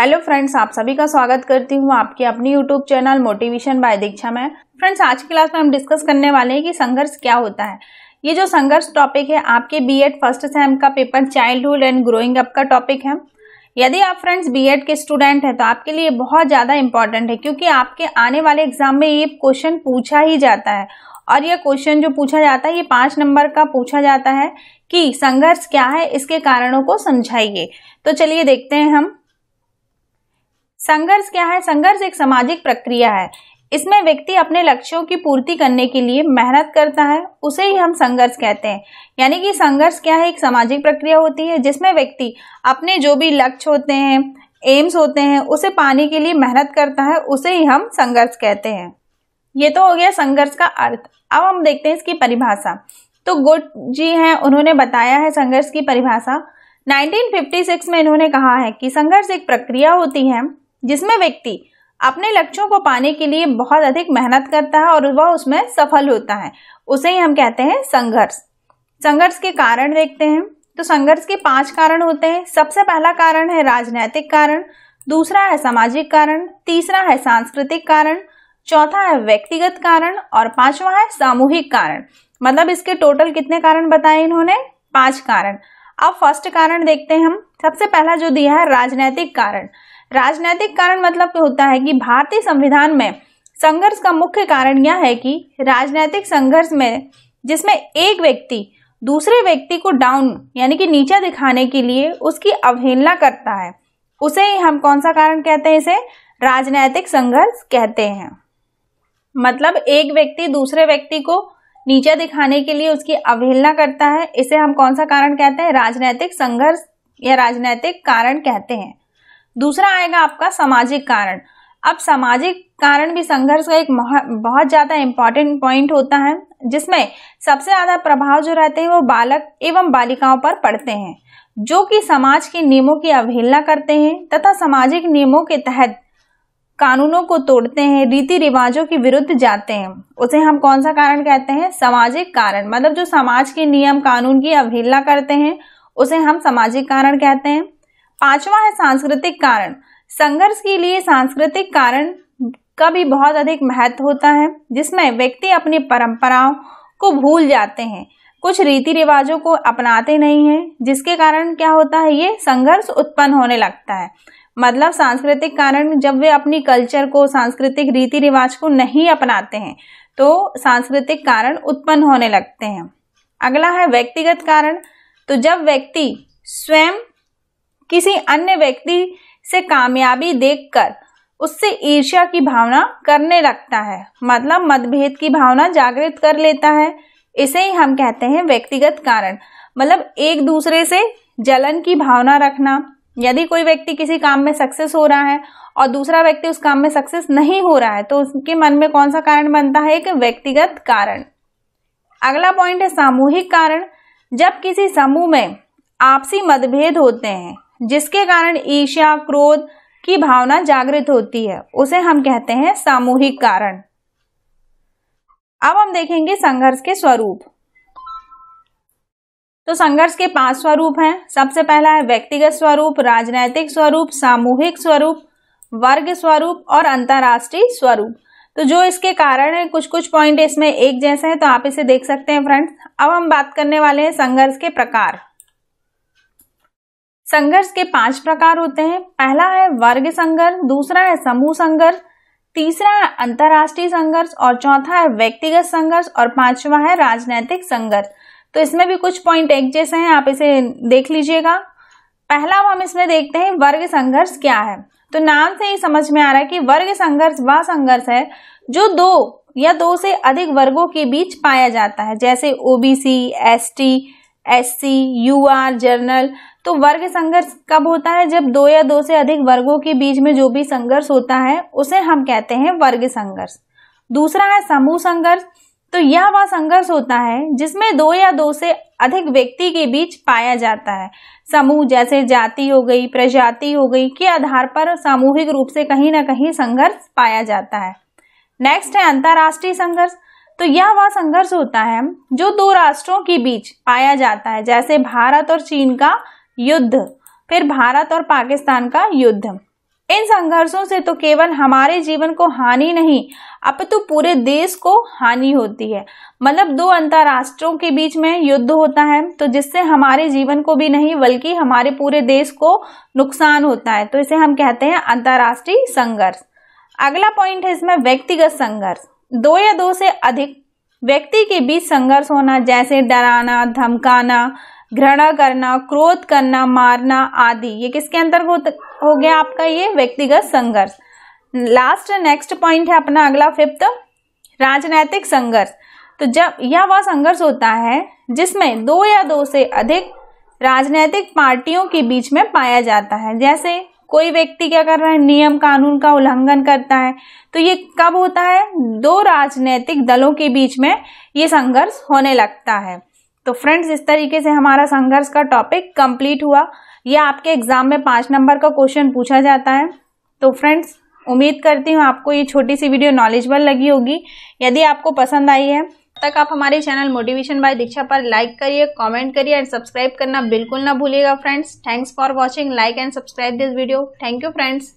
Hello friends, आप सभी का स्वागत करती हूँ आपके अपनी यूट्यूब चैनल मोटिवेशन बाय दीक्षा में। फ्रेंड्स, आज की क्लास में हम डिस्कस करने वाले हैं कि संघर्ष क्या होता है। ये जो संघर्ष टॉपिक है आपके बीएड फर्स्ट सेम का paper childhood and growing up का टॉपिक है। यदि आप फ्रेंड्स बीएड के स्टूडेंट हैं तो आपके लिए बहुत ज्यादा इंपॉर्टेंट है, क्योंकि आपके आने वाले एग्जाम में ये क्वेश्चन पूछा ही जाता है। और ये क्वेश्चन जो पूछा जाता है ये 5 नंबर का पूछा जाता है कि संघर्ष क्या है, इसके कारणों को समझाइए। तो चलिए देखते हैं हम संघर्ष क्या है। संघर्ष एक सामाजिक प्रक्रिया है। इसमें व्यक्ति अपने लक्ष्यों की पूर्ति करने के लिए मेहनत करता है, उसे ही हम संघर्ष कहते हैं। यानी कि संघर्ष क्या है, एक सामाजिक प्रक्रिया होती है जिसमें व्यक्ति अपने जो भी लक्ष्य होते हैं, एम्स होते हैं, उसे पाने के लिए मेहनत करता है, उसे ही हम संघर्ष कहते हैं। ये तो हो गया संघर्ष का अर्थ। अब हम देखते हैं इसकी परिभाषा। तो गुड जी हैं, उन्होंने बताया है संघर्ष की परिभाषा। 1956 में इन्होंने कहा है कि संघर्ष एक प्रक्रिया होती है जिसमें व्यक्ति अपने लक्ष्यों को पाने के लिए बहुत अधिक मेहनत करता है और वह उसमें सफल होता है, उसे ही हम कहते हैं संघर्ष। संघर्ष के कारण देखते हैं। तो संघर्ष के 5 कारण होते हैं। सबसे पहला कारण है राजनीतिक कारण, दूसरा है सामाजिक कारण, तीसरा है सांस्कृतिक कारण, चौथा है व्यक्तिगत कारण और 5वां है सामूहिक कारण। मतलब इसके टोटल कितने कारण बताए इन्होंने? 5 कारण। अब फर्स्ट कारण देखते हैं हम। सबसे पहला जो दिया है राजनीतिक कारण। राजनीतिक कारण मतलब होता है कि भारतीय संविधान में संघर्ष का मुख्य कारण यह है कि राजनीतिक संघर्ष में जिसमें एक व्यक्ति दूसरे व्यक्ति को डाउन यानी कि नीचा दिखाने के लिए उसकी अवहेलना करता है, उसे ही हम कौन सा कारण कहते हैं? इसे राजनीतिक संघर्ष कहते हैं। मतलब एक व्यक्ति दूसरे व्यक्ति को नीचा दिखाने के लिए उसकी अवहेलना करता है, इसे हम कौन सा कारण कहते हैं? राजनीतिक संघर्ष या राजनीतिक कारण कहते हैं। दूसरा आएगा आपका सामाजिक कारण। अब सामाजिक कारण भी संघर्ष का एक बहुत ज्यादा इंपॉर्टेंट पॉइंट होता है, जिसमें सबसे ज्यादा प्रभाव जो रहते हैं वो बालक एवं बालिकाओं पर पड़ते हैं, जो कि समाज के नियमों की अवहेलना करते हैं तथा सामाजिक नियमों के तहत कानूनों को तोड़ते हैं, रीति रिवाजों के विरुद्ध जाते हैं, उसे हम कौन सा कारण कहते हैं? सामाजिक कारण। मतलब जो समाज के नियम कानून की अवहेलना करते हैं उसे हम सामाजिक कारण कहते हैं। 5वां है सांस्कृतिक कारण। संघर्ष के लिए सांस्कृतिक कारण का भी बहुत अधिक महत्व होता है, जिसमें व्यक्ति अपनी परंपराओं को भूल जाते हैं, कुछ रीति रिवाजों को अपनाते नहीं हैं, जिसके कारण क्या होता है? ये संघर्ष उत्पन्न होने लगता है। मतलब सांस्कृतिक कारण, जब वे अपनी कल्चर को, सांस्कृतिक रीति रिवाज को नहीं अपनाते हैं तो सांस्कृतिक कारण उत्पन्न होने लगते हैं। अगला है व्यक्तिगत कारण। तो जब व्यक्ति स्वयं किसी अन्य व्यक्ति से कामयाबी देखकर उससे ईर्ष्या की भावना करने लगता है, मतलब मतभेद की भावना जागृत कर लेता है, इसे ही हम कहते हैं व्यक्तिगत कारण। मतलब एक दूसरे से जलन की भावना रखना। यदि कोई व्यक्ति किसी काम में सक्सेस हो रहा है और दूसरा व्यक्ति उस काम में सक्सेस नहीं हो रहा है तो उसके मन में कौन सा कारण बनता है? एक व्यक्तिगत कारण। अगला पॉइंट है सामूहिक कारण। जब किसी समूह में आपसी मतभेद होते हैं जिसके कारण ईर्ष्या, क्रोध की भावना जागृत होती है, उसे हम कहते हैं सामूहिक कारण। अब हम देखेंगे संघर्ष के स्वरूप। तो संघर्ष के 5 स्वरूप हैं। सबसे पहला है व्यक्तिगत स्वरूप, राजनैतिक स्वरूप, सामूहिक स्वरूप, वर्ग स्वरूप और अंतर्राष्ट्रीय स्वरूप। तो जो इसके कारण है, कुछ पॉइंट इसमें एक जैसे हैं, तो आप इसे देख सकते हैं फ्रेंड्स। अब हम बात करने वाले हैं संघर्ष के प्रकार। संघर्ष के 5 प्रकार होते हैं। पहला है वर्ग संघर्ष, दूसरा है समूह संघर्ष, तीसरा है अंतर्राष्ट्रीय संघर्ष और चौथा है व्यक्तिगत संघर्ष और 5वां है राजनीतिक संघर्ष। तो इसमें भी कुछ पॉइंट एक जैसे हैं, आप इसे देख लीजिएगा। पहला हम इसमें देखते हैं वर्ग संघर्ष क्या है। तो नाम से ही समझ में आ रहा है कि वर्ग संघर्ष वह संघर्ष है जो 2 या 2 से अधिक वर्गों के बीच पाया जाता है, जैसे OBC, ST, SC, UR, general. तो वर्ग संघर्ष कब होता है? जब 2 या 2 से अधिक वर्गों के बीच में जो भी संघर्ष होता है उसे हम कहते हैं वर्ग संघर्ष। दूसरा है समूह संघर्ष। तो यह वह संघर्ष होता है जिसमें 2 या 2 से अधिक व्यक्ति के बीच पाया जाता है। समूह जैसे जाति हो गई, प्रजाति हो गई के आधार पर सामूहिक रूप से कहीं ना कहीं संघर्ष पाया जाता है। नेक्स्ट है अंतर्राष्ट्रीय संघर्ष। तो यह वह संघर्ष होता है जो 2 राष्ट्रों के बीच पाया जाता है, जैसे भारत और चीन का युद्ध, फिर भारत और पाकिस्तान का युद्ध। इन संघर्षों से तो केवल हमारे जीवन को हानि नहीं अपितु पूरे देश को हानि होती है। मतलब दो अंतरराष्ट्रों के बीच में युद्ध होता है तो जिससे हमारे जीवन को भी नहीं बल्कि हमारे पूरे देश को नुकसान होता है, तो इसे हम कहते हैं अंतरराष्ट्रीय संघर्ष। अगला पॉइंट है इसमें व्यक्तिगत संघर्ष। दो या दो से अधिक व्यक्ति के बीच संघर्ष होना, जैसे डराना, धमकाना, घृणा करना, क्रोध करना, मारना आदि, ये किसके अंतर्गत हो गया आपका ये व्यक्तिगत संघर्ष। लास्ट नेक्स्ट पॉइंट है अपना अगला 5th, राजनैतिक संघर्ष। तो जब यह वह संघर्ष होता है जिसमें दो या दो से अधिक राजनीतिक पार्टियों के बीच में पाया जाता है। जैसे कोई व्यक्ति क्या कर रहा है, नियम कानून का उल्लंघन करता है, तो ये कब होता है, दो राजनीतिक दलों के बीच में ये संघर्ष होने लगता है। तो फ्रेंड्स, इस तरीके से हमारा संघर्ष का टॉपिक कंप्लीट हुआ। यह आपके एग्जाम में 5 नंबर का क्वेश्चन पूछा जाता है। तो फ्रेंड्स, उम्मीद करती हूँ आपको ये छोटी सी वीडियो नॉलेजेबल लगी होगी। यदि आपको पसंद आई है तक आप हमारे चैनल मोटिवेशन बाय दीक्षा पर लाइक करिए, कमेंट करिए और सब्सक्राइब करना बिल्कुल ना भूलिएगा friends. Thanks for watching, like and subscribe this video. Thank you friends.